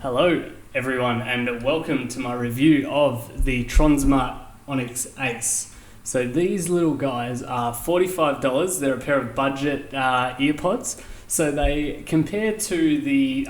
Hello everyone and welcome to my review of the Tronsmart Onyx Ace. So these little guys are $45. They're a pair of budget earpods. So they compare to the,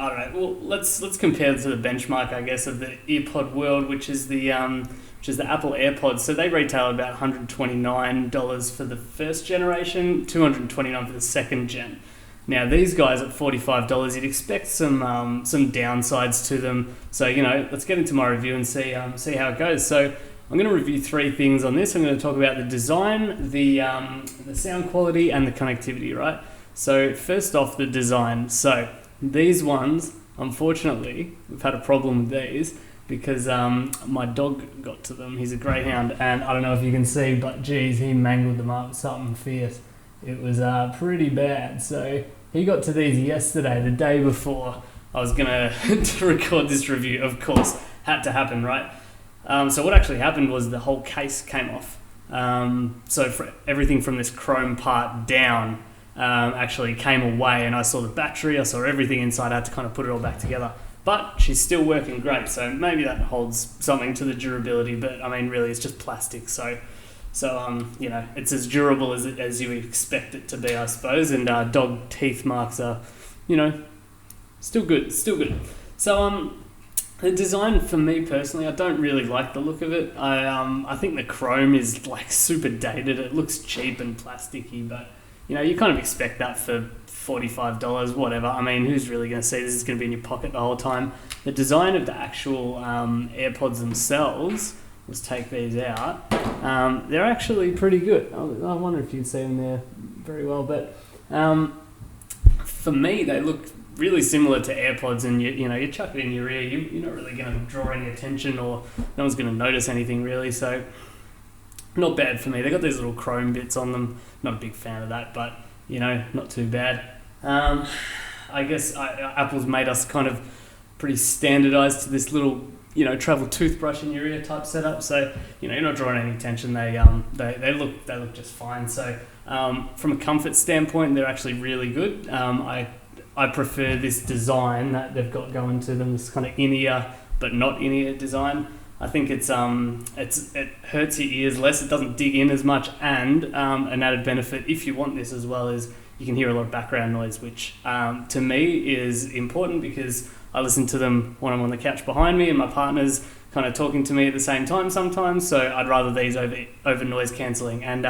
let's compare to the benchmark, I guess, of the earpod world, which is the Apple AirPods. So they retail about $129 for the first generation, $229 for the second gen. Now these guys at $45, you'd expect some downsides to them. So let's get into my review and see how it goes. So I'm going to review three things on this. I'm going to talk about the design, the sound quality, and the connectivity. Right. So first off, the design. So these ones, unfortunately, we've had a problem with these because my dog got to them. He's a greyhound, and I don't know if you can see, but geez, he mangled them up something fierce. It was pretty bad. So he got to these yesterday, the day before I was going to record this review. Of course, had to happen, right? So what actually happened was the whole case came off. So for everything from this chrome part down actually came away, and I saw the battery, I saw everything inside. I had to kind of put it all back together. But she's still working great, so maybe that holds something to the durability, but I mean, really, it's just plastic. So it's as durable as you would expect it to be, I suppose. And dog teeth marks are, still good. So the design for me personally, I don't really like the look of it. I think the chrome is like super dated. It looks cheap and plasticky, but you kind of expect that for $45, whatever. I mean, who's really going to see this is going to be in your pocket the whole time? The design of the actual AirPods themselves. Let's take these out. They're actually pretty good. I wonder if you'd see them there very well, but for me, they look really similar to AirPods, and you chuck it in your ear, you're not really going to draw any attention, or no one's going to notice anything really. So not bad for me. They got these little chrome bits on them. Not a big fan of that, but not too bad. I guess Apple's made us kind of pretty standardized to this little travel toothbrush in your ear type setup. So you're not drawing any attention. They look just fine. So from a comfort standpoint, they're actually really good. I prefer this design that they've got going to them, this kind of in-ear but not in-ear design. I think it hurts your ears less. It doesn't dig in as much, and an added benefit, if you want this as well, is you can hear a lot of background noise, which to me is important because I listen to them when I'm on the couch behind me and my partner's kind of talking to me at the same time sometimes. So I'd rather these over noise cancelling. And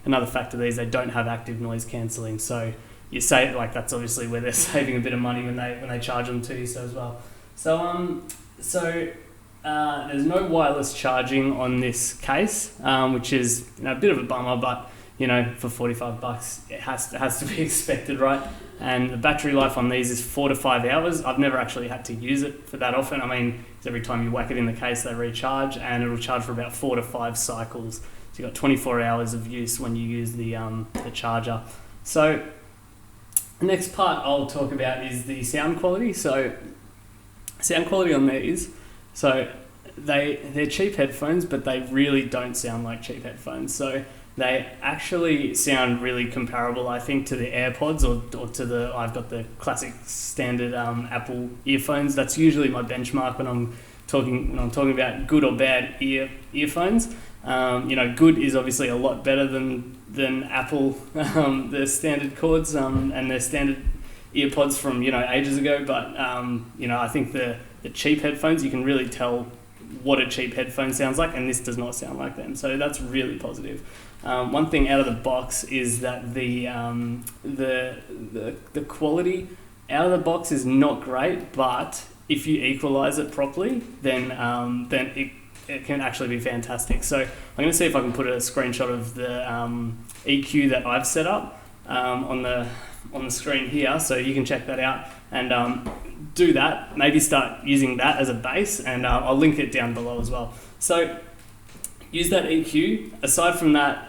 another factor, they don't have active noise cancelling. So you say that's obviously where they're saving a bit of money when they charge them to you so as well. So there's no wireless charging on this case, which is a bit of a bummer, but for $45, it has to be expected, right? And the battery life on these is 4 to 5 hours. I've never actually had to use it for that often. I mean, every time you whack it in the case, they recharge, and it'll charge for about 4 to 5 cycles. So you've got 24 hours of use when you use the charger. So the next part I'll talk about is the sound quality. So sound quality on these, so they're cheap headphones, but they really don't sound like cheap headphones. So they actually sound really comparable, I think, to the AirPods or to I've got the classic standard Apple earphones. That's usually my benchmark when I'm talking about good or bad earphones. Good is obviously a lot better than Apple, the standard cords and their standard earpods from ages ago. But I think the cheap headphones, you can really tell what a cheap headphone sounds like, and this does not sound like them. So that's really positive. One thing out of the box is that the quality out of the box is not great, but if you equalize it properly, then it can actually be fantastic. So I'm going to see if I can put a screenshot of the EQ that I've set up on the screen here, so you can check that out and do that. Maybe start using that as a base, and I'll link it down below as well. So use that EQ. Aside from that,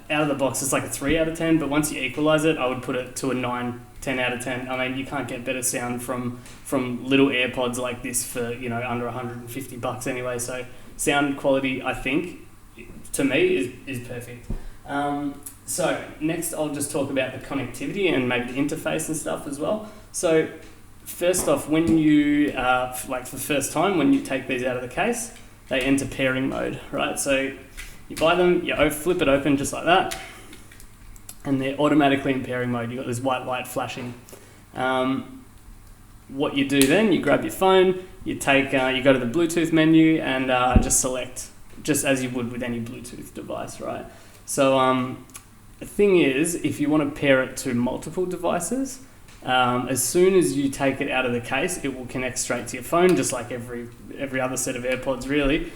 out of the box, it's like a 3 out of 10, but once you equalize it, I would put it to a 9, 10 out of 10. I mean, you can't get better sound from little AirPods like this for, under $150 anyway. So sound quality, I think, to me, is perfect. So next I'll just talk about the connectivity and maybe the interface and stuff as well. So first off, when you, like for the first time, when you take these out of the case, they enter pairing mode, right? So you buy them, you flip it open just like that, and they're automatically in pairing mode. You've got this white light flashing. What you do then, you grab your phone, you go to the Bluetooth menu and just select, just as you would with any Bluetooth device, right? So the thing is, if you want to pair it to multiple devices, as soon as you take it out of the case, it will connect straight to your phone, just like every other set of AirPods, really.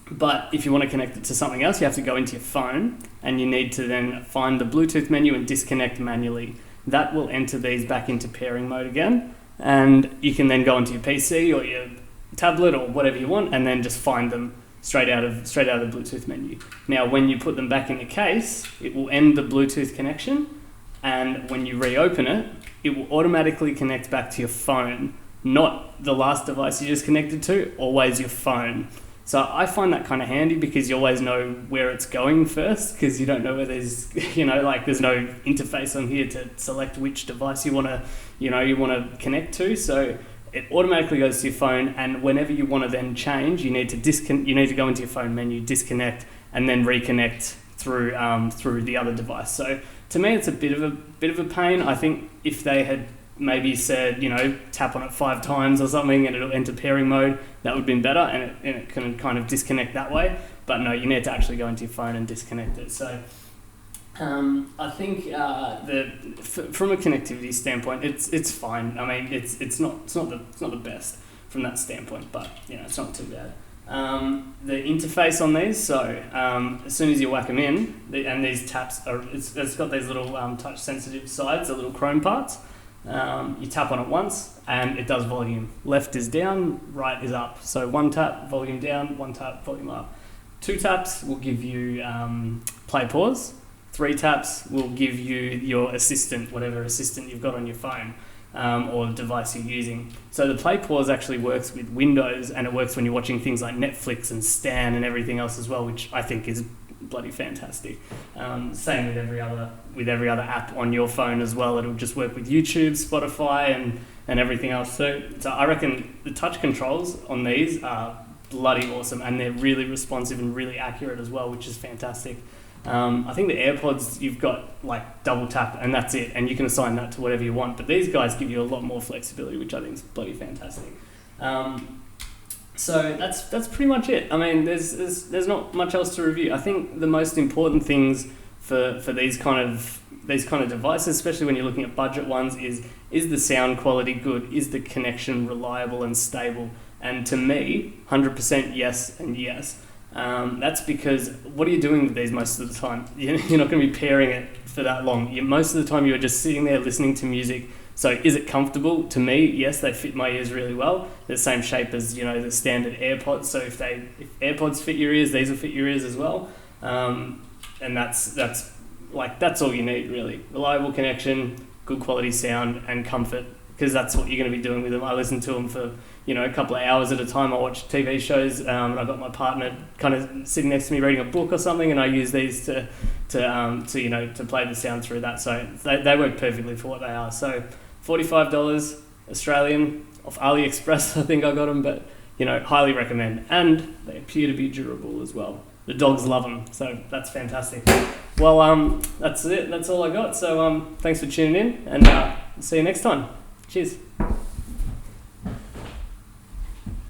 But if you want to connect it to something else, you have to go into your phone, and you need to then find the Bluetooth menu and disconnect manually. That will enter these back into pairing mode again, and you can then go into your PC or your tablet or whatever you want, and then just find them straight out of the Bluetooth menu. Now, when you put them back in the case, it will end the Bluetooth connection, and when you reopen it, it will automatically connect back to your phone, not the last device you just connected to, always your phone. So I find that kind of handy because you always know where it's going first, because you don't know where there's, there's no interface on here to select which device you want to connect to. So it automatically goes to your phone, and whenever you want to then change, you need to go into your phone menu, disconnect, and then reconnect through the other device. So to me, it's a bit of a pain. I think if they had maybe said, tap on it 5 times or something and it'll enter pairing mode, that would have been better, and it can kind of disconnect that way. But no, you need to actually go into your phone and disconnect it. So I think from a connectivity standpoint, it's fine. I mean, it's not the best from that standpoint, but it's not too bad. The interface on these, so as soon as you whack them in, and these taps it's got these little touch sensitive sides, the little chrome parts. You tap on it once and it does volume. Left is down, right is up. So 1 tap, volume down, 1 tap, volume up. 2 taps will give you play pause. 3 taps will give you your assistant, whatever assistant you've got on your phone or the device you're using. So the play pause actually works with Windows, and it works when you're watching things like Netflix and Stan and everything else as well, which I think is bloody fantastic. Same with every other app on your phone as well. It'll just work with YouTube, Spotify, and everything else. So I reckon the touch controls on these are bloody awesome, and they're really responsive and really accurate as well, which is fantastic. I think the AirPods, you've got like double tap and that's it, and you can assign that to whatever you want, but these guys give you a lot more flexibility, which I think is bloody fantastic. So that's pretty much it. I mean, there's not much else to review. I think the most important things for these kind of devices, especially when you're looking at budget ones, is the sound quality good? Is the connection reliable and stable? And to me, 100% yes and yes. That's because what are you doing with these most of the time? You're not going to be pairing it for that long. Most of the time you're just sitting there listening to music. So is it comfortable? To me, yes, they fit my ears really well. They're the same shape as the standard AirPods. So if AirPods fit your ears, these will fit your ears as well. And that's all you need really. Reliable connection, good quality sound, and comfort, because that's what you're going to be doing with them. I listen to them for a couple of hours at a time. I watch TV shows, and I've got my partner kind of sitting next to me reading a book or something, and I use these to play the sound through that. So they work perfectly for what they are. So $45 Australian off AliExpress, I think I got them, but highly recommend, and they appear to be durable as well. The dogs love them, so that's fantastic. Well, that's it. That's all I got. So thanks for tuning in, and see you next time. Cheers.